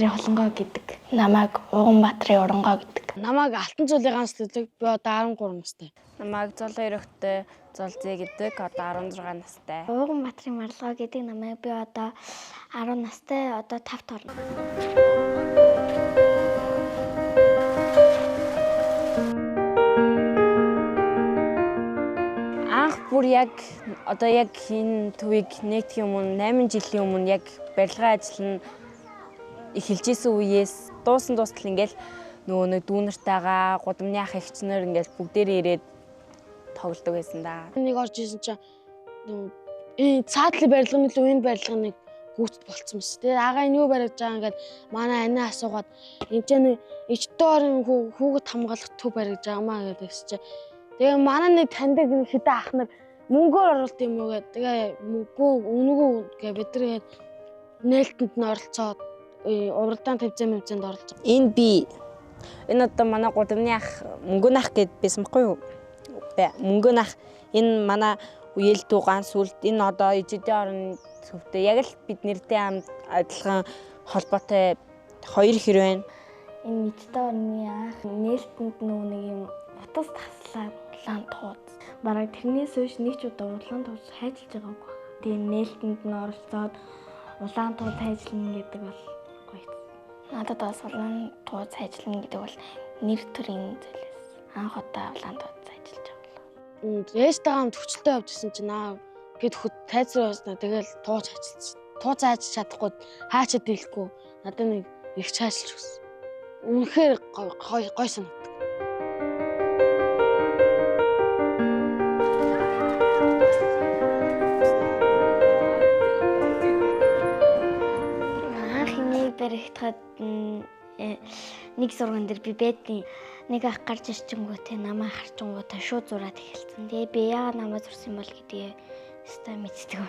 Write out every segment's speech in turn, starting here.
Улаанбаатарын Холонгоо гэдэг. Намайг Уганбаатарын Урангоо гэдэг. Намайг Алтан цуулын ганц гэдэг. Би одоо 13 настай. Намайг Золон өрөвтэй Золзээ гэдэг. Одоо 16 настай. Уганбаатарын Марлгоо гэдэг. Намайг би одоо 10 настай. Одоо 5 тоо. Анх бүр яг одоо яг энэ төвийг нэгтгэхийн өмнө 8 жилийн өмнө яг барилгын ажил нь эхэлж исэн үеэс дуустал ингээл нөгөө нэг дүүнартайгаа гудамны ах эгчнэр ингээл бүгдээрээ ирээд тоглодог байсан да. Нэг орж исэн чинь энэ цаатлын барилгын илүү энэ барилгын нэг гүйцэд болцсон мэт. Тэгээд агаа энэ юу баригдаж байгаа ингээд манай анаа асуугаад энэ ч нэг эчдорын хүүхэд хамгаалах төв баригдаж байгаамаа гэдэг чинь. Тэгээ манай нэг таньдаг хэдэн ах нар мөнгөөр оруулт юм уу гэдэг. Тэгээ мөнгөө үнэгүй гэ бидрээд нээлтэнд нь оролцоод уралдаан тэмцээнд оролцоо. Энэ би энэ одоо манай гудамны ах мөнгөн ах гэд байсан байхгүй юу? Мөнгөн ах энэ манай үеэл дүү ганц сүлд энэ одоо ижидийн орны төвтэй яг л бид нэртэй хамт адилхан холбоотой хоёр хэр байна. Энэ ижидийн орны ах нээлтэнд нөгөө нэг юм утас таслаад улаан тууз. Бараг тэрнээс хойш нэг ч удаа улаан тууз хайжилж байгаагүй. Тэгээ нээлтэнд нь оролцоод улаан тууз хайжлна гэдэг бол гоё. Надад бас улаан тууз хайжлна гэдэг бол нэр төрийн зүйлээс анх удаа улаан тууз хайжилж байгаа. Ээжтэйгээ хамт хүчлээ явжсэн чинь гэд хөт тайзруу байснаа тэгэл тууз хайжилсан. Тууз хайж чадахгүй хаачаад дийлэхгүй. Надад нэг их хайжилж өгсөн. Үнэхээр гоё санагдав. Баригдахад нэг сургууль дээр би бэдний нэг ах гарч ирчингүүтээ намаа харчингүүтээ шууд зураад эхэлсэн. Тэгээ би яагаад намаа зурсан бол гэдгийг өстой мэддэг.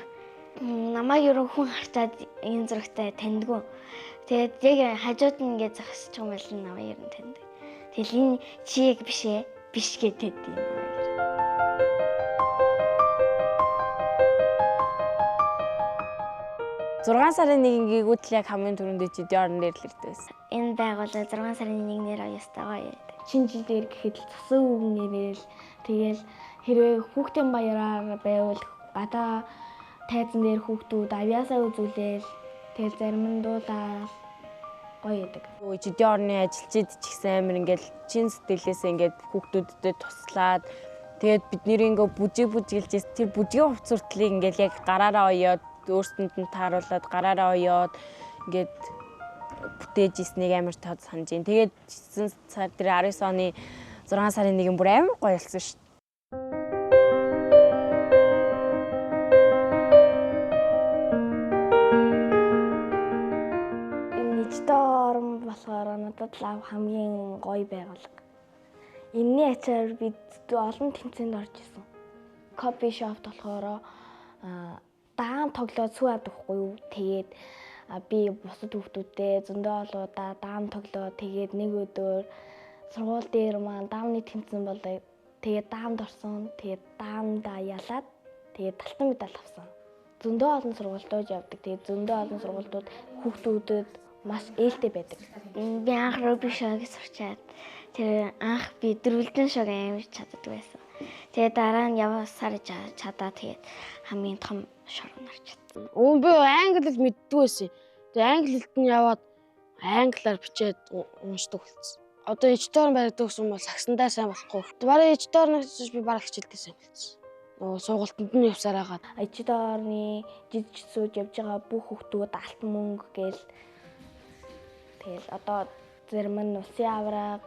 Намайг ерөн хүн харчаад энэ зурагтай таньдгүй. Тэгээд яг хажууд нь ингээд зогсож байгаа юм бол намайг ерөн таньдаг. Тэгэл энэ чи яг биш гэдэг юм. 6 сарын 1-ийг яг хамгийн түрүүнд ижидийн орн нэрлэгдсэн байсан. Энэ байгууллага 6 сарын 1-ээр оёстойгоо яадаг. Шинэ жил дээр гэхэд л цусан үгэн нэрэл тэгэл хэрвээ хүүхдийн баяраар байвал гадаа тайзан дээр хүүхдүүд авьяасаа үзүүлээл тэгэл зарим нь дуулаад гоё яадаг. Ижидийн орны ажилчид ч ихсэн амир ингээл чин сэтгэлээсээ ингээд хүүхдүүдэд туслаад тэгээд бидний ингээ бүжиглж тэр бүжгийн хувц хүртлийг ингээл яг гараараа оёод өөрсдөнд нь тааруулаад гараараа оёод ингээд бүтээж ирснийг амар тод санаж байна. Тэгээд 9 сар дээр 19 оны 6 сарын 1 бүр амар гоё болсон шүү дээ. Энэ ижидийн орн болохоор надад л хамгийн гоё байгууллага. Энэний ачаар бид олон тэмцээнд орж исэн. Кофе шоп болохоор даам тоглоод сүү авахгүй юу. Тэгээд би бусад хүүхдүүдтэй зөндөө олоодаа даам тоглоод тэгээд нэг өдөр сургууль дээр маань даамны тэмцээн болоо. Тэгээд даамд орсон. Тэгээд даамдаа ялаад тэгээд алтан медаль авсан. Зөндөө олон сургуультууд явдаг. Тэгээд зөндөө олон сургуультууд хүүхдүүдэд маш ээлтэй байдаг. Би анх Руби шоуг сурчаад тэр анх би дөрвөлдөн шоуг амарч чаддаг байсан. Тэгээ дараа нь явсаар чадаа тэгээд хамгийн том шорон орж чадсан. Би англи хэл мэддэг байсан. Тэгээ англи хэлд нь яваад англиар бичээд уншдаг болсон. Одоо ижидийн орн баригддаг гэсэн бол сагсандаа сайн болохгүй. Бараг ижидийн орноос би бараг хичээлдээ сайн болсон. Нөгөө сургуультанд нь явсаар хагаад Ижидийн орны жижигсүүд явж байгаа бүх хүүхдүүд алтан мөнгө гээл тэгэл одоо зарим нь улсын авраг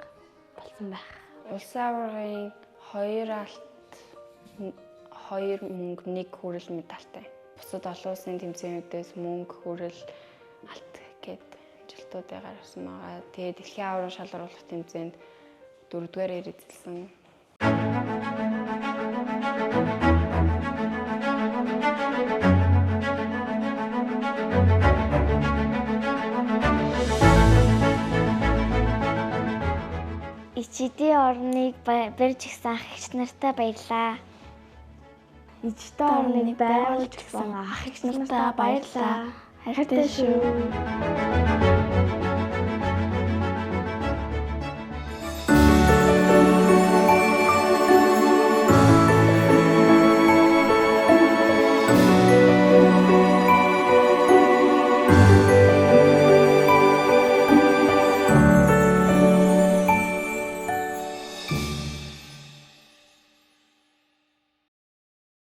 болсон байх. Улсын аврагын 2 алт 2 мөнгө 1 хүрэл медальтай. Бусад олон улсын тэмцээнүүдээс мөнгө хүрэл алт гээд ажилтнуудыг гаргасан байгаа. Тэгээд дэлхийн авраг шалгаруулах тэмцээнд 4-р эзэлсэн. Ижидийн орныг барьж гисэн ах эгч нартай баярлаа. Ижидийн орныг байгуулж гисэн ах эгч нартай баярлаа. Хайртай шүү.